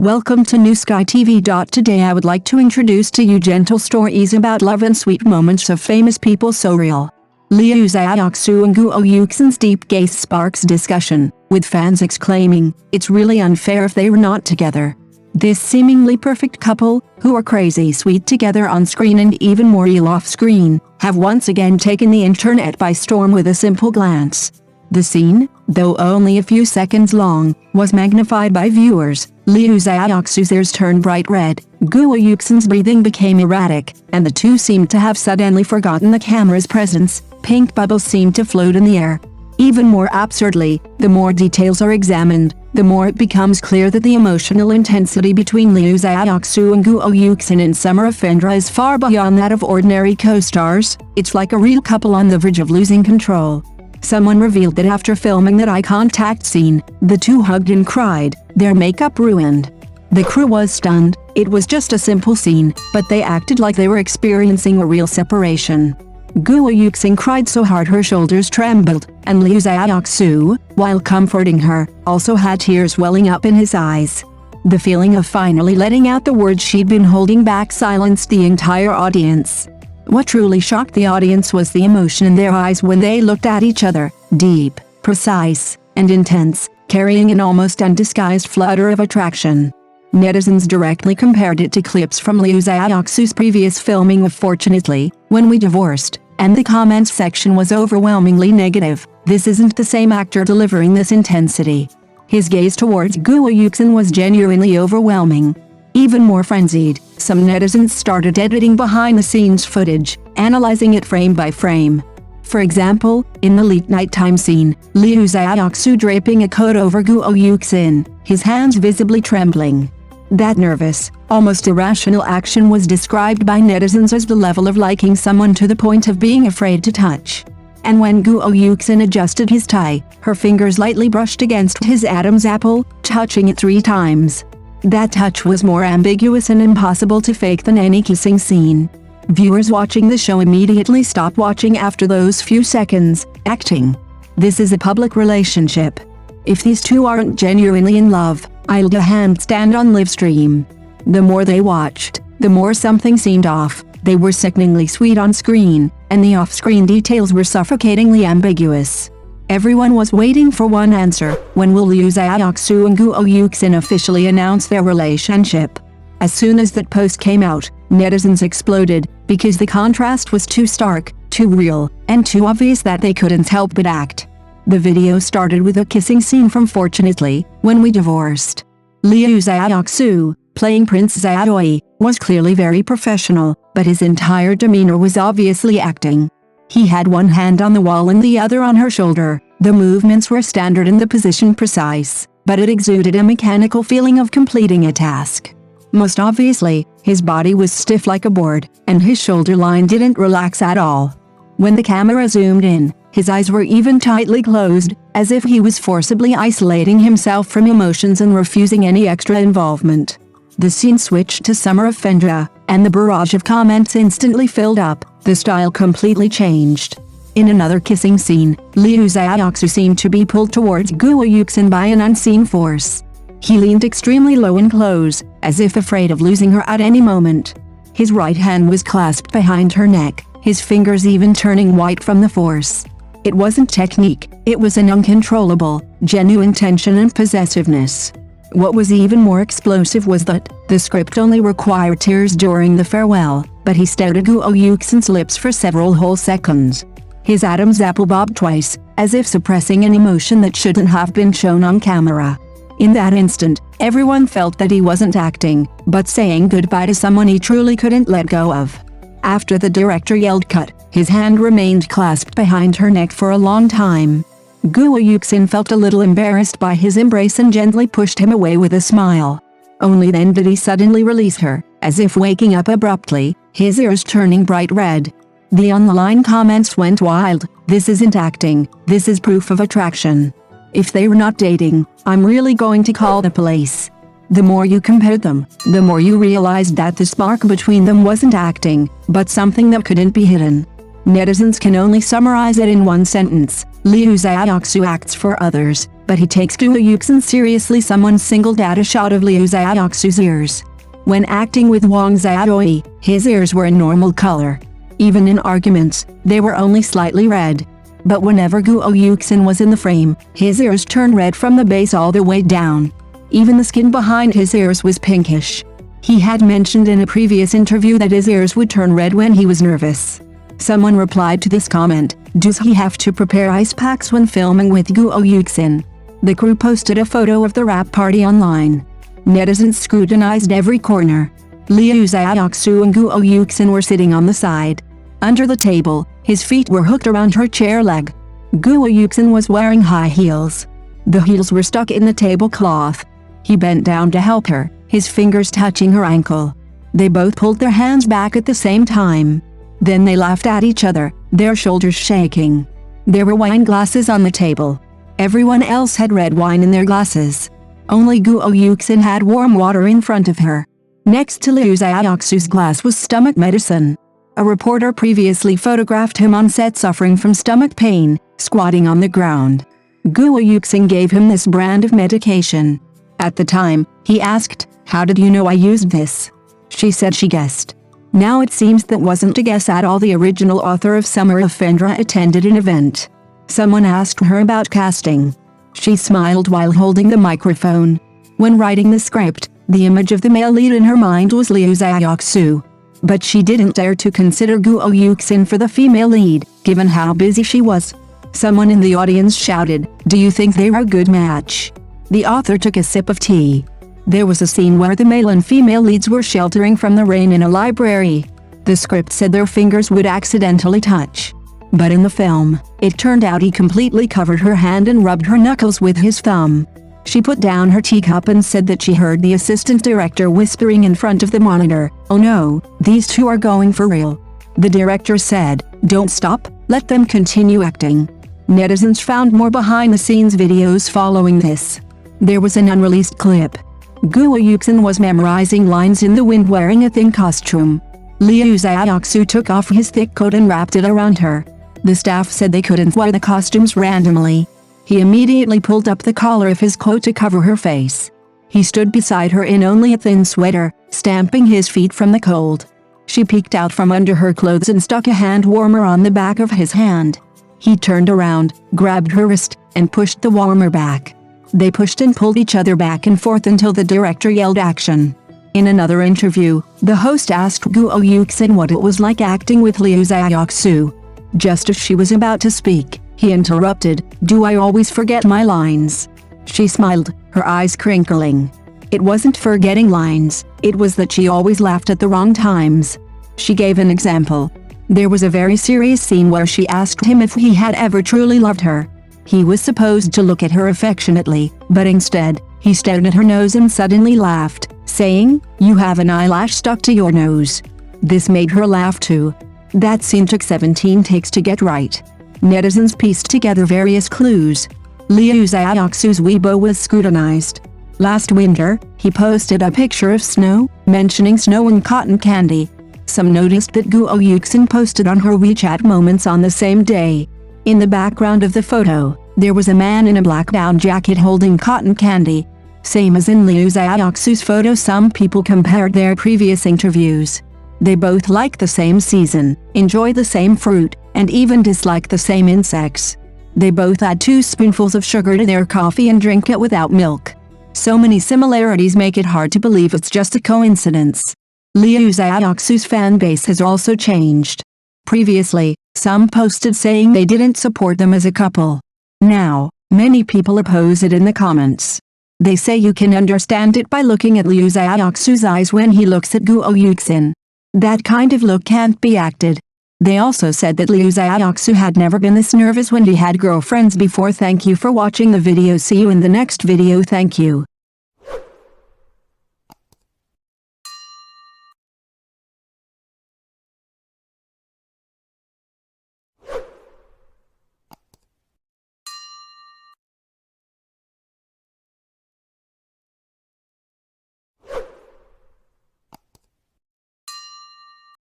Welcome to New Sky TV. Today I would like to introduce to you gentle stories about love and sweet moments of famous people so real. Liu Xiaoxu and Guo Yuxin's deep gaze sparks discussion, with fans exclaiming, "It's really unfair if they were not together." This seemingly perfect couple, who are crazy sweet together on screen and even more real off screen, have once again taken the internet by storm with a simple glance. The scene, though only a few seconds long, was magnified by viewers. Liu Xiaoxu's ears turned bright red, Guo Yuxin's breathing became erratic, and the two seemed to have suddenly forgotten the camera's presence. Pink bubbles seemed to float in the air. Even more absurdly, the more details are examined, the more it becomes clear that the emotional intensity between Liu Xiaoxu and Guo Yuxin in Summer of Fendra is far beyond that of ordinary co-stars. It's like a real couple on the verge of losing control. Someone revealed that after filming that eye contact scene, the two hugged and cried, their makeup ruined. The crew was stunned. It was just a simple scene, but they acted like they were experiencing a real separation. Guo Yuxin cried so hard her shoulders trembled, and Liu Xiaoxu, while comforting her, also had tears welling up in his eyes. The feeling of finally letting out the words she'd been holding back silenced the entire audience. What truly shocked the audience was the emotion in their eyes when they looked at each other, deep, precise, and intense, carrying an almost undisguised flutter of attraction. Netizens directly compared it to clips from Liu Xiaoxu's previous filming of Fortunately, When We Divorced, and the comments section was overwhelmingly negative. This isn't the same actor delivering this intensity. His gaze towards Guo Yuxin was genuinely overwhelming. Even more frenzied, some netizens started editing behind-the-scenes footage, analyzing it frame by frame. For example, in the leaked nighttime scene, Liu Xiaoxu draping a coat over Guo Yuxin, his hands visibly trembling. That nervous, almost irrational action was described by netizens as the level of liking someone to the point of being afraid to touch. And when Guo Yuxin adjusted his tie, her fingers lightly brushed against his Adam's apple, touching it 3 times. That touch was more ambiguous and impossible to fake than any kissing scene. Viewers watching the show immediately stopped watching after those few seconds, acting. This is a public relationship. If these two aren't genuinely in love, I'll do a handstand on livestream. The more they watched, the more something seemed off. They were sickeningly sweet on screen, and the off-screen details were suffocatingly ambiguous. Everyone was waiting for one answer: when will Liu Xiaoxu and Guo Yuxin officially announce their relationship? As soon as that post came out, netizens exploded, because the contrast was too stark, too real, and too obvious that they couldn't help but act. The video started with a kissing scene from Fortunately, When We Divorced. Liu Xiaoxu, playing Prince Xiaoyi, was clearly very professional, but his entire demeanor was obviously acting. He had one hand on the wall and the other on her shoulder. The movements were standard and the position precise, but it exuded a mechanical feeling of completing a task. Most obviously, his body was stiff like a board, and his shoulder line didn't relax at all. When the camera zoomed in, his eyes were even tightly closed, as if he was forcibly isolating himself from emotions and refusing any extra involvement. The scene switched to Summer of Fendra, and the barrage of comments instantly filled up. The style completely changed. In another kissing scene, Liu Xiaoxu seemed to be pulled towards Guo Yuxin by an unseen force. He leaned extremely low and close, as if afraid of losing her at any moment. His right hand was clasped behind her neck, his fingers even turning white from the force. It wasn't technique, it was an uncontrollable, genuine tension and possessiveness. What was even more explosive was that the script only required tears during the farewell, but he stared at Guo Yuxin's lips for several whole seconds. His Adam's apple bobbed twice, as if suppressing an emotion that shouldn't have been shown on camera. In that instant, everyone felt that he wasn't acting, but saying goodbye to someone he truly couldn't let go of. After the director yelled cut, his hand remained clasped behind her neck for a long time. Guo Yuxin felt a little embarrassed by his embrace and gently pushed him away with a smile. Only then did he suddenly release her, as if waking up abruptly, his ears turning bright red. The online comments went wild. "This isn't acting, this is proof of attraction. If they were not dating, I'm really going to call the police." The more you compared them, the more you realized that the spark between them wasn't acting, but something that couldn't be hidden. Netizens can only summarize it in one sentence: Liu Xiaoxu acts for others, but he takes Guo Yuxin seriously. Someone singled out a shot of Liu Xiaoxu's ears. When acting with Wang Xiaoyi, his ears were a normal color. Even in arguments, they were only slightly red. But whenever Guo Yuxin was in the frame, his ears turned red from the base all the way down. Even the skin behind his ears was pinkish. He had mentioned in a previous interview that his ears would turn red when he was nervous. Someone replied to this comment, "Does he have to prepare ice packs when filming with Guo Yuxin?" The crew posted a photo of the rap party online. Netizens scrutinized every corner. Liu Xiaoxu and Guo Yuxin were sitting on the side. Under the table, his feet were hooked around her chair leg. Guo Yuxin was wearing high heels. The heels were stuck in the tablecloth. He bent down to help her, his fingers touching her ankle. They both pulled their hands back at the same time. Then they laughed at each other, their shoulders shaking. There were wine glasses on the table. Everyone else had red wine in their glasses. Only Guo Yuxin had warm water in front of her. Next to Liu Xiaoxu's glass was stomach medicine. A reporter previously photographed him on set suffering from stomach pain, squatting on the ground. Guo Yuxin gave him this brand of medication. At the time, he asked, "How did you know I used this?" She said she guessed. Now it seems that wasn't a guess at all. The original author of Summer of Fendra attended an event. Someone asked her about casting. She smiled while holding the microphone. When writing the script, the image of the male lead in her mind was Liu Xiaoxu. But she didn't dare to consider Guo Yuxin for the female lead, given how busy she was. Someone in the audience shouted, "Do you think they were a good match?" The author took a sip of tea. There was a scene where the male and female leads were sheltering from the rain in a library. The script said their fingers would accidentally touch. But in the film, it turned out he completely covered her hand and rubbed her knuckles with his thumb. She put down her teacup and said that she heard the assistant director whispering in front of the monitor, "Oh no, these two are going for real." The director said, "Don't stop, let them continue acting." Netizens found more behind-the-scenes videos following this. There was an unreleased clip. Guo Yuxin was memorizing lines in the wind wearing a thin costume. Liu Xiaoxu took off his thick coat and wrapped it around her. The staff said they couldn't wear the costumes randomly. He immediately pulled up the collar of his coat to cover her face. He stood beside her in only a thin sweater, stamping his feet from the cold. She peeked out from under her clothes and stuck a hand warmer on the back of his hand. He turned around, grabbed her wrist, and pushed the warmer back. They pushed and pulled each other back and forth until the director yelled action. In another interview, the host asked Guo Yuxin what it was like acting with Liu Xiaoxu. Just as she was about to speak, he interrupted, "Do I always forget my lines?" She smiled, her eyes crinkling. It wasn't forgetting lines, it was that she always laughed at the wrong times. She gave an example. There was a very serious scene where she asked him if he had ever truly loved her. He was supposed to look at her affectionately, but instead, he stared at her nose and suddenly laughed, saying, "You have an eyelash stuck to your nose." This made her laugh too. That scene took 17 takes to get right. Netizens pieced together various clues. Liu Xiaoxu's Weibo was scrutinized. Last winter, he posted a picture of snow, mentioning snow and cotton candy. Some noticed that Guo Yuxin posted on her WeChat moments on the same day. In the background of the photo, there was a man in a black down jacket holding cotton candy. Same as in Liu Xiaoxu's photo. Some people compared their previous interviews. They both like the same season, enjoy the same fruit, and even dislike the same insects. They both add 2 spoonfuls of sugar to their coffee and drink it without milk. So many similarities make it hard to believe it's just a coincidence. Liu Xiaoxu's fan base has also changed. Previously, some posted saying they didn't support them as a couple. Now, many people oppose it in the comments. They say you can understand it by looking at Liu Xiaoxu's eyes when he looks at Guo Yuxin. That kind of look can't be acted. They also said that Liu Xiaoxu had never been this nervous when he had girlfriends before. Thank you for watching the video. See you in the next video. Thank you.